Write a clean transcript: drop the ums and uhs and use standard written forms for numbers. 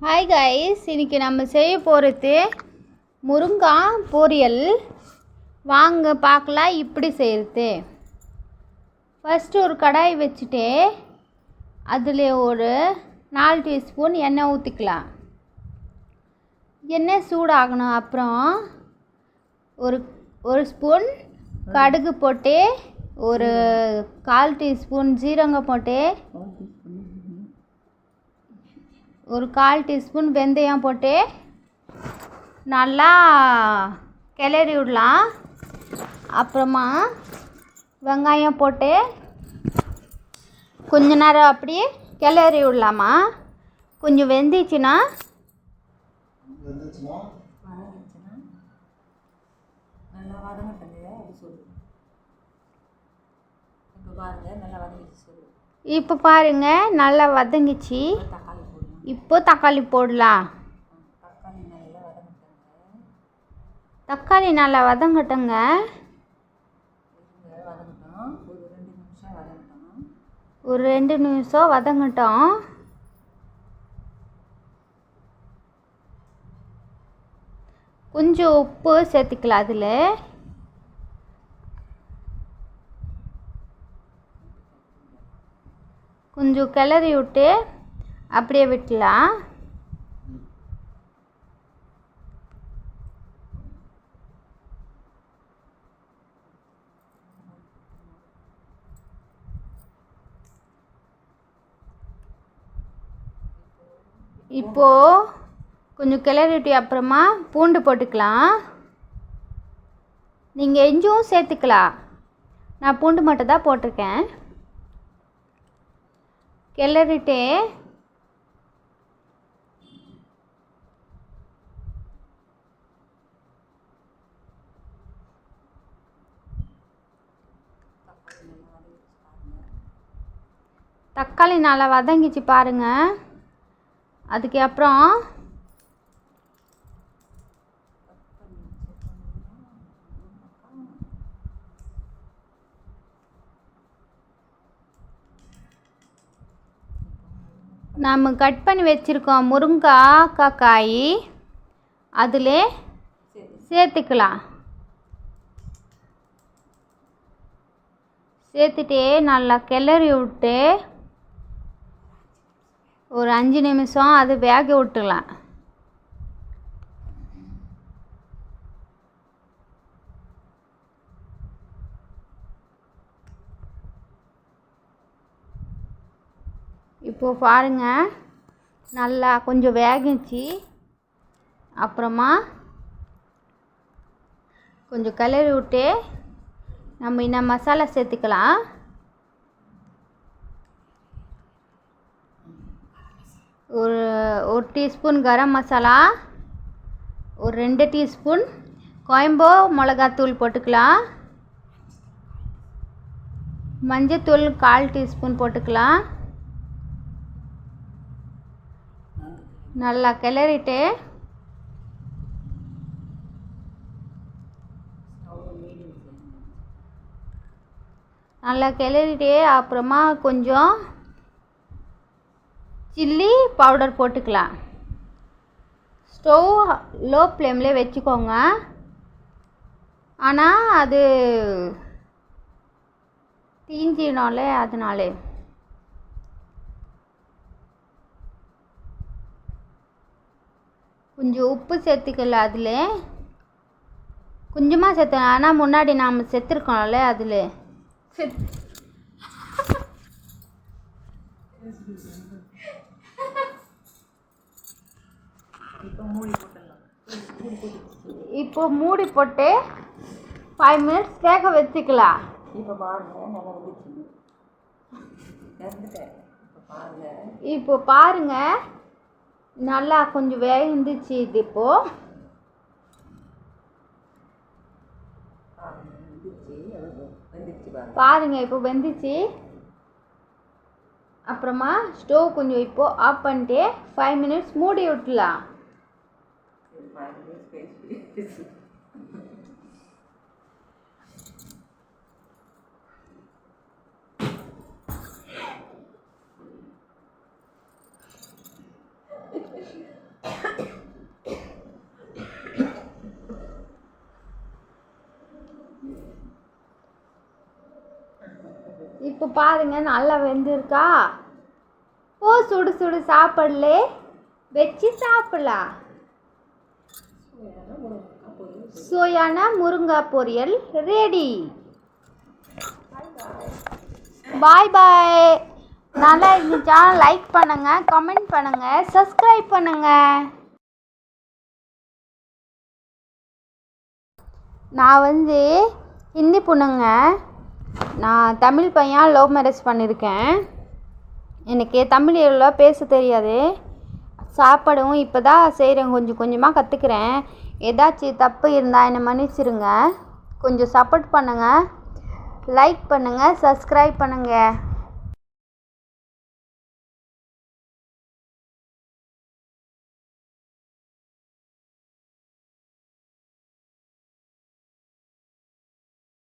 Hi guys, இன்றைக்கி நம்ம செய்ய போகிறது முருங்காய் பொரியல். வாங்க பார்க்கலாம் இப்படி செய்கிறது. ஃபஸ்ட்டு ஒரு கடாய் வச்சுட்டு அதில் ஒரு 4 டீஸ்பூன் எண்ணெய் ஊற்றிக்கலாம். எண்ணெய் சூடாகணும். அப்புறம் ஒரு ஸ்பூன் கடுகு போட்டு, ஒரு 1/4 டீஸ்பூன் ஜீரகம் போட்டு, ஒரு 1/4 டீஸ்பூன் வெந்தயம் போட்டு நல்லா கிளறி விடலாம். அப்புறமா வெங்காயம் போட்டு கொஞ்ச நேரம் அப்படியே கிளறி விடலாமா. கொஞ்சம் வெந்துச்சுன்னா இப்போ பாருங்கள் நல்லா வதங்கிச்சு. இப்போ தக்காளி போடலாம். தக்காளி நல்லா வதங்கட்டுங்க. ஒரு 2 நிமிஷம் வதங்கட்டும். கொஞ்சம் உப்பு சேர்த்துக்கலாம். அதில் கொஞ்சம் கிளறி விட்டு அப்படியே விட்டுலாம். இப்போது கொஞ்சம் கிளறி விட்டு அப்புறமா பூண்டு போட்டுக்கலாம். நீங்கள் எஞ்சும் சேர்த்துக்கலாம். நான் பூண்டு மட்டும் தான் போட்டிருக்கேன். கிளறிட்டு தக்காளி நல்லா வதங்கிச்சு பாருங்கள். அதுக்கு அப்புறம் நம்ம கட் பண்ணி வச்சுருக்கோம் முருங்காய் காய் அதில் சேர்த்துக்கலாம். சேர்த்துட்டு நல்லா கிளறி விட்டு ஒரு 5 நிமிஷம் அது வேக விட்டுலாம். இப்போது பாருங்கள் நல்லா கொஞ்சம் வேகிச்சு. அப்புறமா கொஞ்சம் கிளறி விட்டு நம்ம இன்னும் மசாலா சேர்த்துக்கலாம். ஒரு டீஸ்பூன் கரம் மசாலா, ஒரு 2 டீஸ்பூன் கோயம்போ மிளகாத்தூள் போட்டுக்கலாம். மஞ்சத்தூள் 1/4 டீஸ்பூன் போட்டுக்கலாம். நல்லா கிளறிட்டு அப்புறமா கொஞ்சம் சில்லி பவுடர் போட்டுக்கலாம். ஸ்டவ் லோ ஃப்ளேமில் வச்சுக்கோங்க. ஆனால் அது தீஞ்சினாலே அதனாலே கொஞ்சம் உப்பு சேர்த்துக்கல. அதில் கொஞ்சமாக சேர்த்து, ஆனால் முன்னாடி நாம் சேர்த்துருக்கோம்ல அதில் இப்போ மூடி போட்டு 5 மினிட்ஸ் வேக வச்சுக்கலாம். இப்போ பாருங்க நல்லா கொஞ்சம் வேந்துச்சு. இது இப்போது பாருங்க இப்போ வெந்துச்சு. அப்புறமா ஸ்டவ் கொஞ்சம் இப்போது ஆஃப் பண்ணிட்டு 5 மினிட்ஸ் மூடி விட்டுலாம். இப்போ பாருங்க நல்லா வெந்திருக்கா. ஓ சுடு சுடு சாப்பாடுலே வச்சு சாப்பிடலாம். சுவையான முருங்காய் பொரியல் ரெடி. பாய் பாய். நல்லா இருந்துச்சா? லைக் பண்ணுங்கள், கமெண்ட் பண்ணுங்கள், சப்ஸ்கிரைப் பண்ணுங்கள். நான் வந்து ஹிந்தி பொண்ணுங்க. நான் தமிழ் பையன் லவ் மேரேஜ் பண்ணியிருக்கேன். எனக்கு தமிழ் எவ்வளோ பேச தெரியாது. சாப்பாடும் இப்போ தான் செய்கிறேன், கொஞ்சம் கொஞ்சமாக கற்றுக்குறேன். ஏதாச்சும் தப்பு இருந்தால் என்னை மன்னிச்சிருங்க. கொஞ்சம் சப்போர்ட் பண்ணுங்கள், லைக் பண்ணுங்கள், சப்ஸ்கிரைப் பண்ணுங்கள்.